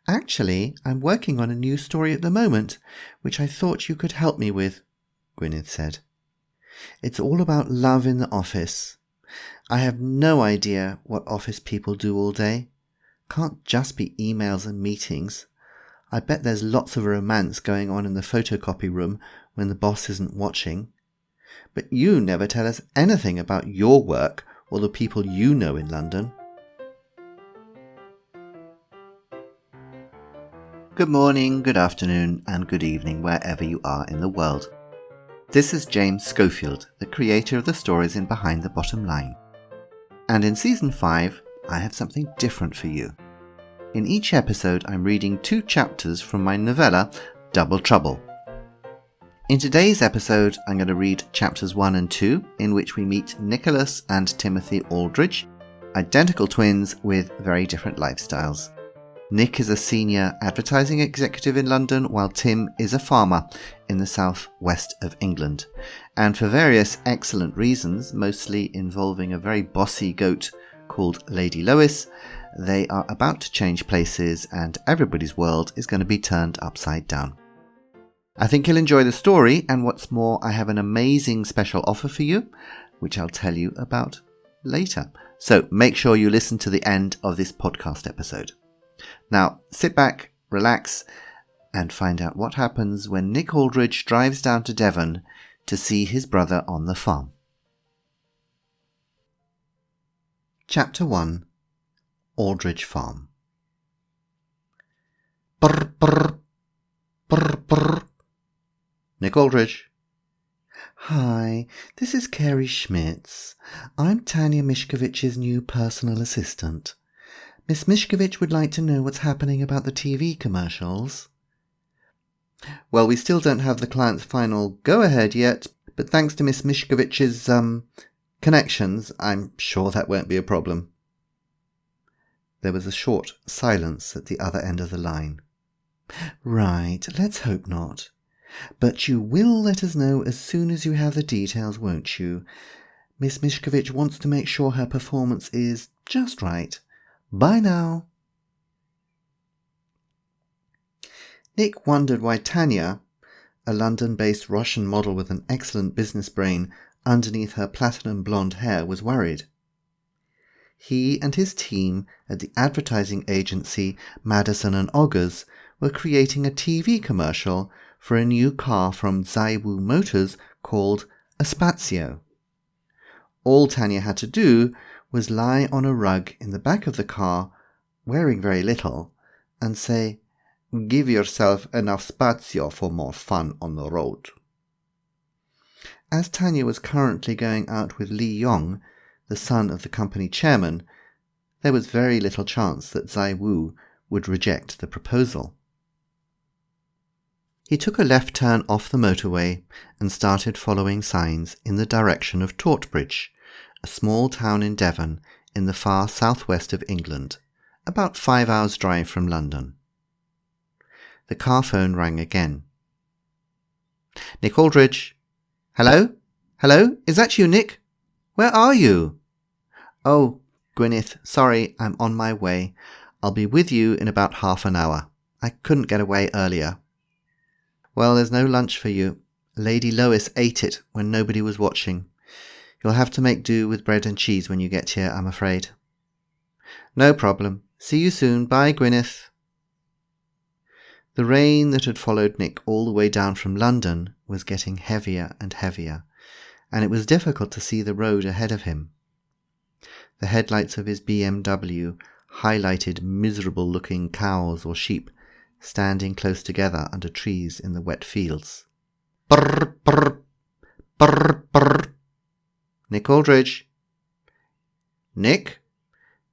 Actually, I'm working on a new story at the moment, which I thought you could help me with, Gwyneth said. It's all about love in the office. I have no idea what office people do all day. Can't just be emails and meetings. I bet there's lots of romance going on in the photocopy room when the boss isn't watching. But you never tell us anything about your work or the people you know in London. Good morning, good afternoon, and good evening wherever you are in the world. This is James Schofield, the creator of the stories in Behind the Bottom Line. And in Season 5, I have something different for you. In each episode, I'm reading 2 chapters from my novella, Double Trouble. In today's episode, I'm going to read chapters 1 and 2, in which we meet Nicholas and Timothy Aldridge, identical twins with very different lifestyles. Nick is a senior advertising executive in London, while Tim is a farmer in the southwest of England. And for various excellent reasons, mostly involving a very bossy goat called Lady Lois, they are about to change places and everybody's world is going to be turned upside down. I think you'll enjoy the story, and what's more, I have an amazing special offer for you, which I'll tell you about later. So make sure you listen to the end of this podcast episode. Now, sit back, relax, and find out what happens when Nick Aldridge drives down to Devon to see his brother on the farm. Chapter 1. Aldridge Farm. Brr, brr, brr, brr. Nick Aldridge. Hi, this is Carrie Schmitz. I'm Tanya Mishkovich's new personal assistant. Miss Mishkovich would like to know what's happening about the TV commercials. Well, we still don't have the client's final go-ahead yet, but thanks to Miss Mishkovich's, connections, I'm sure that won't be a problem. There was a short silence at the other end of the line. Right, let's hope not. But you will let us know as soon as you have the details, won't you? Miss Mishkovich wants to make sure her performance is just right. Bye now. Nick wondered why Tanya, a London-based Russian model with an excellent business brain underneath her platinum blonde hair, was worried. He and his team at the advertising agency Madison and Oggers were creating a TV commercial for a new car from Zaiwu Motors called a Spazio. All Tanya had to do was lie on a rug in the back of the car, wearing very little, and say, "Give yourself enough spazio for more fun on the road." As Tanya was currently going out with Li Yong, the son of the company chairman, there was very little chance that Zaiwu would reject the proposal. He took a left turn off the motorway and started following signs in the direction of Tortbridge, a small town in Devon in the far southwest of England, about 5 hours' drive from London. The car phone rang again. Nick Aldridge. Hello? Hello? Is that you, Nick? Where are you? Oh, Gwyneth, sorry, I'm on my way. I'll be with you in about half an hour. I couldn't get away earlier. Well, there's no lunch for you. Lady Lois ate it when nobody was watching. You'll have to make do with bread and cheese when you get here, I'm afraid. No problem. See you soon. Bye, Gwyneth. The rain that had followed Nick all the way down from London was getting heavier and heavier, and it was difficult to see the road ahead of him. The headlights of his BMW highlighted miserable-looking cows or sheep standing close together under trees in the wet fields. Brr, brr, brr, brr. Nick Aldridge. Nick,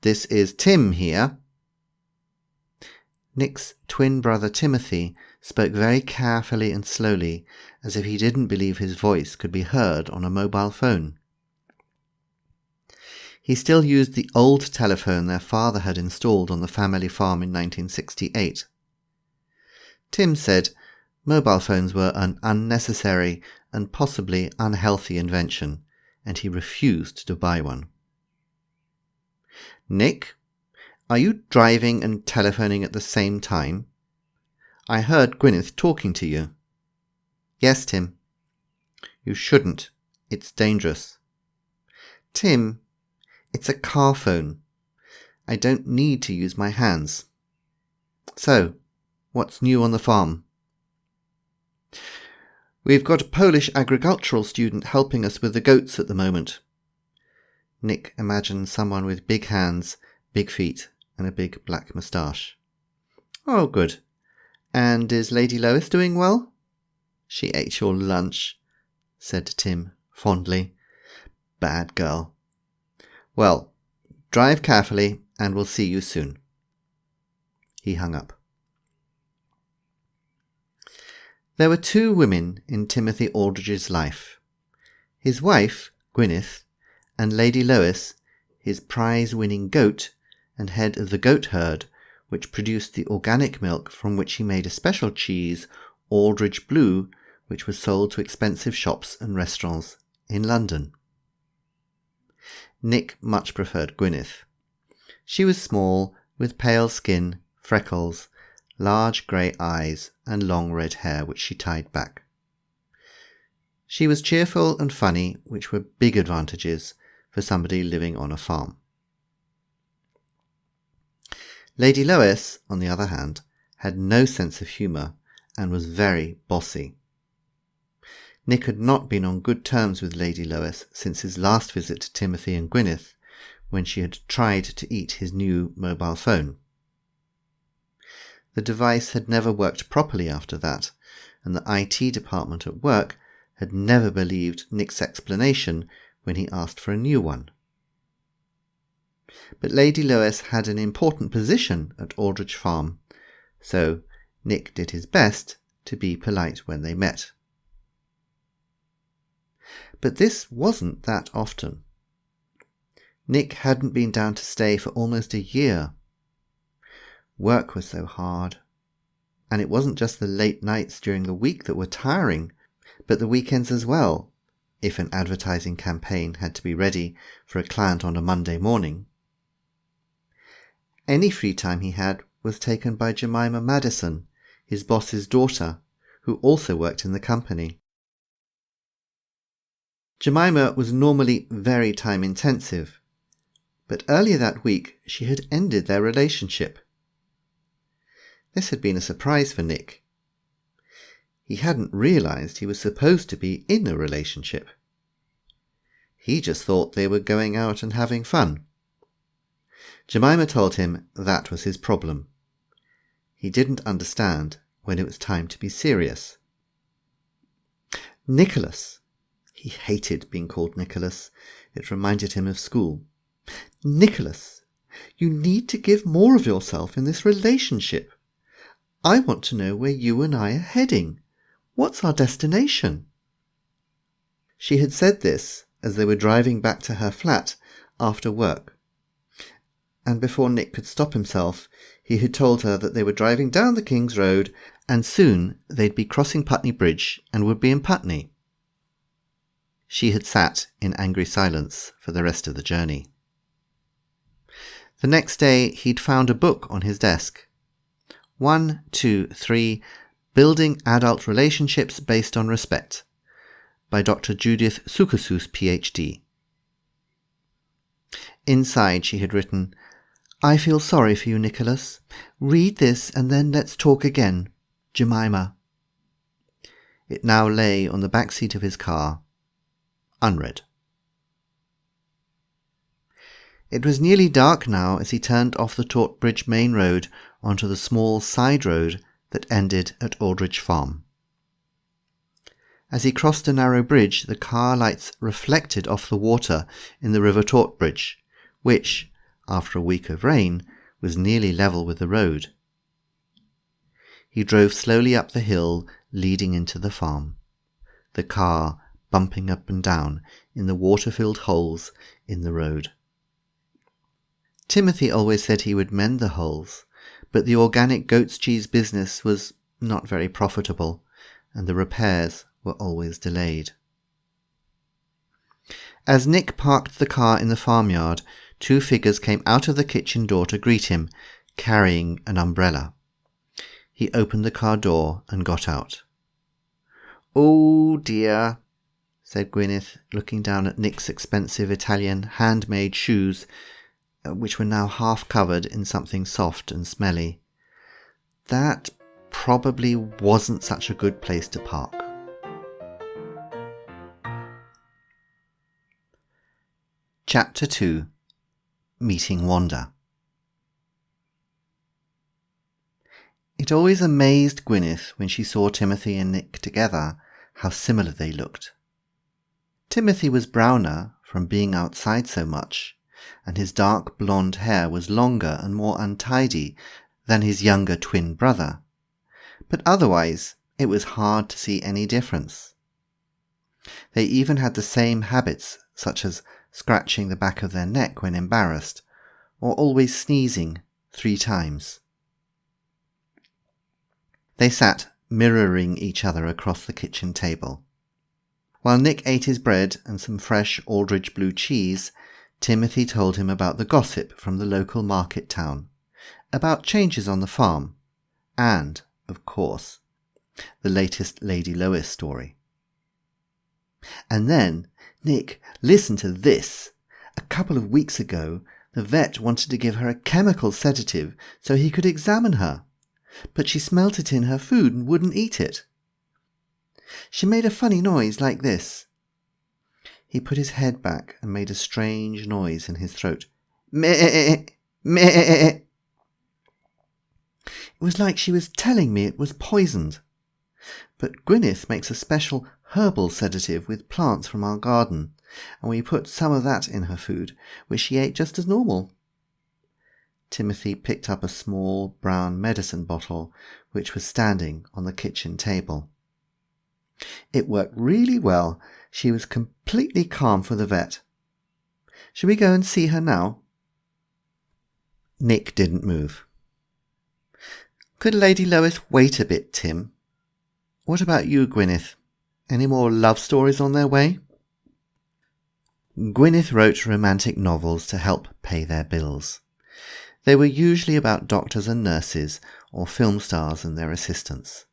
this is Tim here. Nick's twin brother Timothy spoke very carefully and slowly, as if he didn't believe his voice could be heard on a mobile phone. He still used the old telephone their father had installed on the family farm in 1968. Tim said mobile phones were an unnecessary and possibly unhealthy invention, and he refused to buy one. Nick, Are you driving and telephoning at the same time? I heard Gwyneth talking to you. Yes, Tim. You shouldn't. It's dangerous. Tim, it's a car phone. I don't need to use my hands. So, what's new on the farm? We've got a Polish agricultural student helping us with the goats at the moment. Nick imagined someone with big hands, big feet, and a big black moustache. Oh, good. And is Lady Lois doing well? She ate your lunch, said Tim fondly. Bad girl. Well, drive carefully and we'll see you soon. He hung up. There were 2 women in Timothy Aldridge's life. His wife, Gwyneth, and Lady Lois, his prize-winning goat and head of the goat herd, which produced the organic milk from which he made a special cheese, Aldridge Blue, which was sold to expensive shops and restaurants in London. Nick much preferred Gwyneth. She was small, with pale skin, freckles, large grey eyes, and long red hair which she tied back. She was cheerful and funny, which were big advantages for somebody living on a farm. Lady Lois, on the other hand, had no sense of humour and was very bossy. Nick had not been on good terms with Lady Lois since his last visit to Timothy and Gwyneth, when she had tried to eat his new mobile phone. The device had never worked properly after that, and the IT department at work had never believed Nick's explanation when he asked for a new one. But Lady Lois had an important position at Aldridge Farm, so Nick did his best to be polite when they met. But this wasn't that often. Nick hadn't been down to stay for almost a year. Work was so hard, and it wasn't just the late nights during the week that were tiring, but the weekends as well, if an advertising campaign had to be ready for a client on a Monday morning. Any free time he had was taken by Jemima Madison, his boss's daughter, who also worked in the company. Jemima was normally very time-intensive, but earlier that week she had ended their relationship. This had been a surprise for Nick. He hadn't realised he was supposed to be in a relationship. He just thought they were going out and having fun. Jemima told him that was his problem. He didn't understand when it was time to be serious. Nicholas. He hated being called Nicholas. It reminded him of school. Nicholas, you need to give more of yourself in this relationship. I want to know where you and I are heading. What's our destination? She had said this as they were driving back to her flat after work. And before Nick could stop himself, he had told her that they were driving down the King's Road and soon they'd be crossing Putney Bridge and would be in Putney. She had sat in angry silence for the rest of the journey. The next day he'd found a book on his desk. 1, 2, 3, Building Adult Relationships Based on Respect, by Dr. Judith Sukasus, Ph.D. Inside she had written, I feel sorry for you, Nicholas. Read this and then let's talk again. Jemima. It now lay on the back seat of his car, unread. It was nearly dark now as he turned off the Tortbridge main road onto the small side road that ended at Aldridge Farm. As he crossed a narrow bridge, the car lights reflected off the water in the River Tortbridge, which, after a week of rain, was nearly level with the road. He drove slowly up the hill leading into the farm, the car bumping up and down in the water-filled holes in the road. Timothy always said he would mend the holes, but the organic goat's cheese business was not very profitable, and the repairs were always delayed. As Nick parked the car in the farmyard, two figures came out of the kitchen door to greet him, carrying an umbrella. He opened the car door and got out. "Oh dear," said Gwyneth, looking down at Nick's expensive Italian handmade shoes, which were now half covered in something soft and smelly. That probably wasn't such a good place to park. Chapter 2. Meeting Wanda. It always amazed Gwyneth when she saw Timothy and Nick together how similar they looked. Timothy was browner from being outside so much, and his dark blonde hair was longer and more untidy than his younger twin brother, but otherwise it was hard to see any difference. They even had the same habits, such as scratching the back of their neck when embarrassed, or always sneezing 3 times. They sat mirroring each other across the kitchen table. While Nick ate his bread and some fresh Aldridge blue cheese, Timothy told him about the gossip from the local market town, about changes on the farm, and, of course, the latest Lady Lois story. And then, "Nick, listen to this. A couple of weeks ago, the vet wanted to give her a chemical sedative so he could examine her, but she smelt it in her food and wouldn't eat it. She made a funny noise like this." He put his head back and made a strange noise in his throat. "Meh, meh." It was like she was telling me it was poisoned. But Gwyneth makes a special herbal sedative with plants from our garden, and we put some of that in her food, which she ate just as normal. Timothy picked up a small brown medicine bottle which was standing on the kitchen table. It worked really well. She was completely calm for the vet. "Shall we go and see her now?" Nick didn't move. "Could Lady Lois wait a bit, Tim? What about you, Gwyneth? Any more love stories on their way?" Gwyneth wrote romantic novels to help pay their bills. They were usually about doctors and nurses, or film stars and their assistants.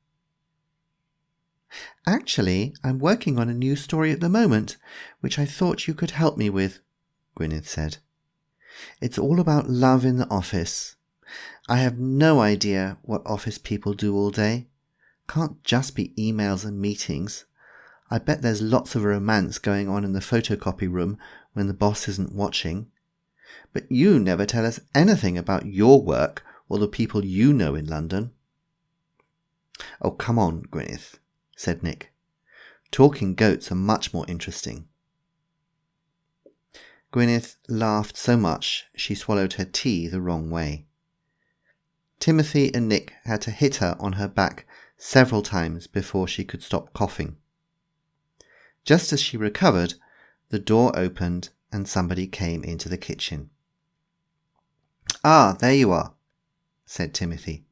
"Actually, I'm working on a new story at the moment, which I thought you could help me with," Gwyneth said. "It's all about love in the office. I have no idea what office people do all day. Can't just be emails and meetings. I bet there's lots of romance going on in the photocopy room when the boss isn't watching. But you never tell us anything about your work or the people you know in London." "Oh, come on, Gwyneth," said Nick. "Talking goats are much more interesting." Gwyneth laughed so much she swallowed her tea the wrong way. Timothy and Nick had to hit her on her back several times before she could stop coughing. Just as she recovered, the door opened and somebody came into the kitchen. "Ah, there you are," said Timothy.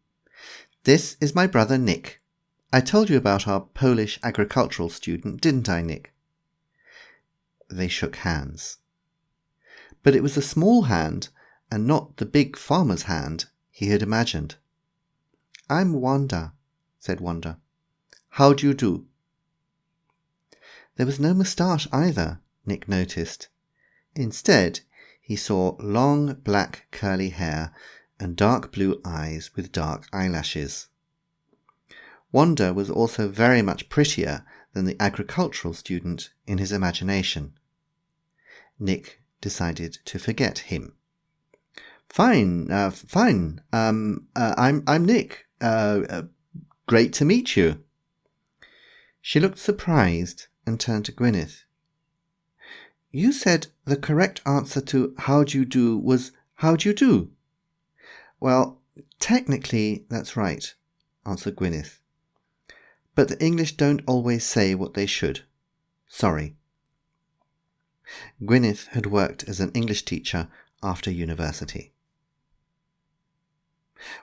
"This is my brother Nick. I told you about our Polish agricultural student, didn't I, Nick?" They shook hands. But it was a small hand, and not the big farmer's hand he had imagined. "I'm Wanda," said Wanda. "How do you do?" There was no moustache either, Nick noticed. Instead, he saw long black curly hair and dark blue eyes with dark eyelashes. Wanda was also very much prettier than the agricultural student in his imagination. Nick decided to forget him. Fine. I'm Nick. Great to meet you." She looked surprised and turned to Gwyneth. "You said the correct answer to how do you do was how do you do?" "Well, technically that's right," answered Gwyneth. "But the English don't always say what they should. Sorry." Gwyneth had worked as an English teacher after university.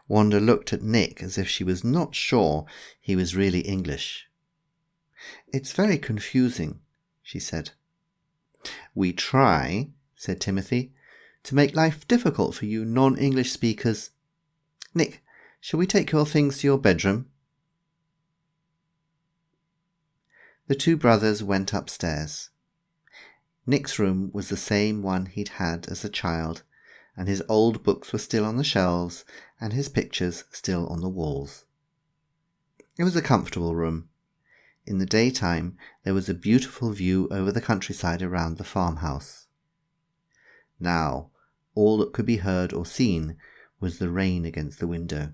Wanda looked at Nick as if she was not sure he was really English. "It's very confusing," she said. "We try," said Timothy, "to make life difficult for you non-English speakers. Nick, shall we take your things to your bedroom?" The two brothers went upstairs. Nick's room was the same one he'd had as a child, and his old books were still on the shelves and his pictures still on the walls. It was a comfortable room. In the daytime there was a beautiful view over the countryside around the farmhouse. Now all that could be heard or seen was the rain against the window.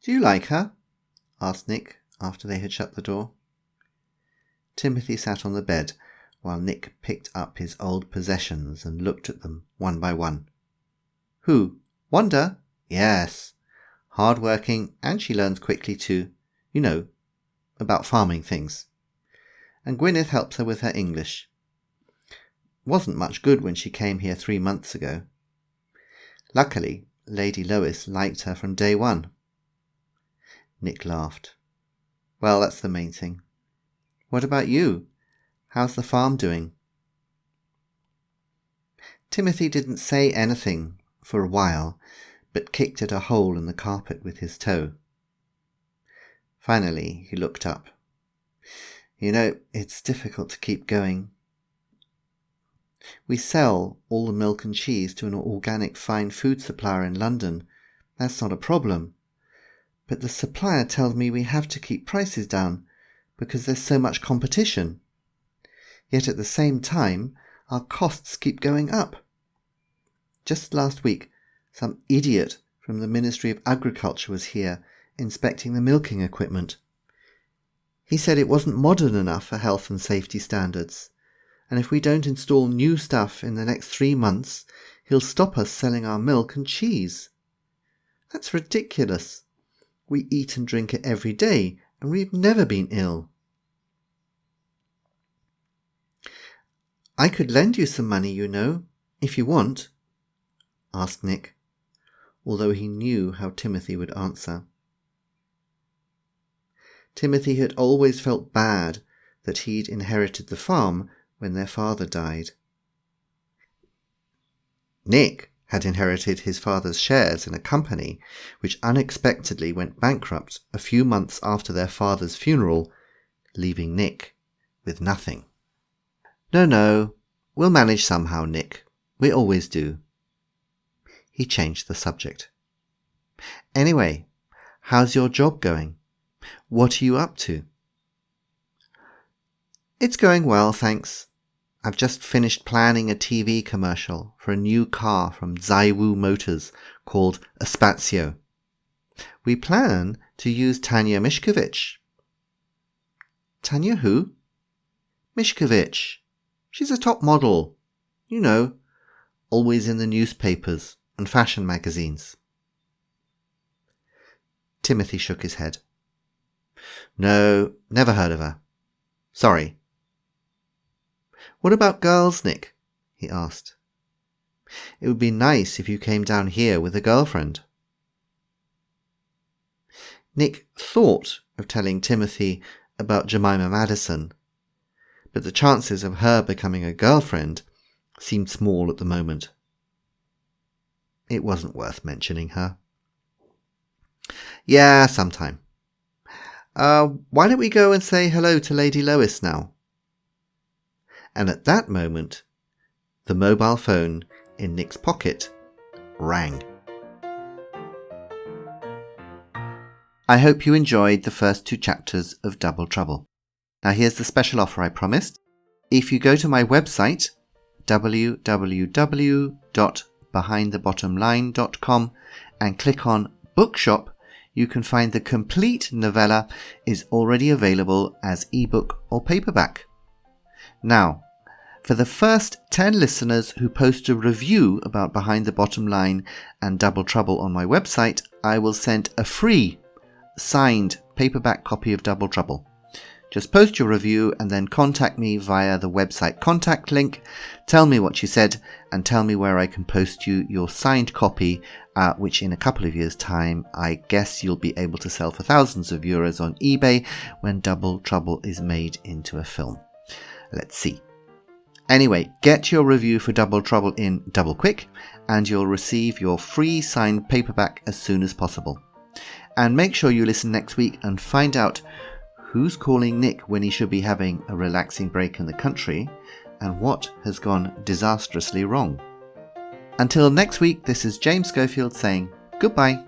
"Do you like her?" asked Nick after they had shut the door. Timothy sat on the bed while Nick picked up his old possessions and looked at them one by one. "Who? Wanda? Yes. Hard-working, and she learns quickly too. You know, about farming things. And Gwyneth helps her with her English. Wasn't much good when she came here 3 months ago. Luckily, Lady Lois liked her from day one." Nick laughed. "Well, that's the main thing. What about you? How's the farm doing?" Timothy didn't say anything for a while, but kicked at a hole in the carpet with his toe. Finally, he looked up. "You know, it's difficult to keep going. We sell all the milk and cheese to an organic fine food supplier in London. That's not a problem. But the supplier tells me we have to keep prices down because there's so much competition. Yet at the same time, our costs keep going up. Just last week, some idiot from the Ministry of Agriculture was here inspecting the milking equipment. He said it wasn't modern enough for health and safety standards, and if we don't install new stuff in the next 3 months, he'll stop us selling our milk and cheese. That's ridiculous. We eat and drink it every day, and we've never been ill." "I could lend you some money, you know, if you want," asked Nick, although he knew how Timothy would answer. Timothy had always felt bad that he'd inherited the farm when their father died. Nick had inherited his father's shares in a company which unexpectedly went bankrupt a few months after their father's funeral, leaving Nick with nothing. No, we'll manage somehow, Nick. We always do." He changed the subject. "Anyway, how's your job going? What are you up to?" "It's going well, thanks. I've just finished planning a TV commercial for a new car from Zaiwu Motors called a Spazio. We plan to use Tanya Mishkovich." "Tanya who?" "Mishkovich. She's a top model. You know, always in the newspapers and fashion magazines." Timothy shook his head. "No, never heard of her. Sorry." "What about girls, Nick?" he asked. "It would be nice if you came down here with a girlfriend." Nick thought of telling Timothy about Jemima Madison, but the chances of her becoming a girlfriend seemed small at the moment. It wasn't worth mentioning her. "Yeah, sometime. Why don't we go and say hello to Lady Lois now?" And at that moment, the mobile phone in Nick's pocket rang. I hope you enjoyed the first 2 chapters of Double Trouble. Now here's the special offer I promised. If you go to my website, www.behindthebottomline.com, and click on Bookshop, you can find the complete novella is already available as ebook or paperback. Now, for the first 10 listeners who post a review about Behind the Bottom Line and Double Trouble on my website, I will send a free signed paperback copy of Double Trouble. Just post your review and then contact me via the website contact link. Tell me what you said and tell me where I can post you your signed copy, which in a couple of years' time I guess you'll be able to sell for thousands of euros on eBay when Double Trouble is made into a film. Let's see. Anyway, get your review for Double Trouble in double quick, and you'll receive your free signed paperback as soon as possible. And make sure you listen next week and find out who's calling Nick when he should be having a relaxing break in the country, and what has gone disastrously wrong. Until next week, this is James Schofield saying goodbye.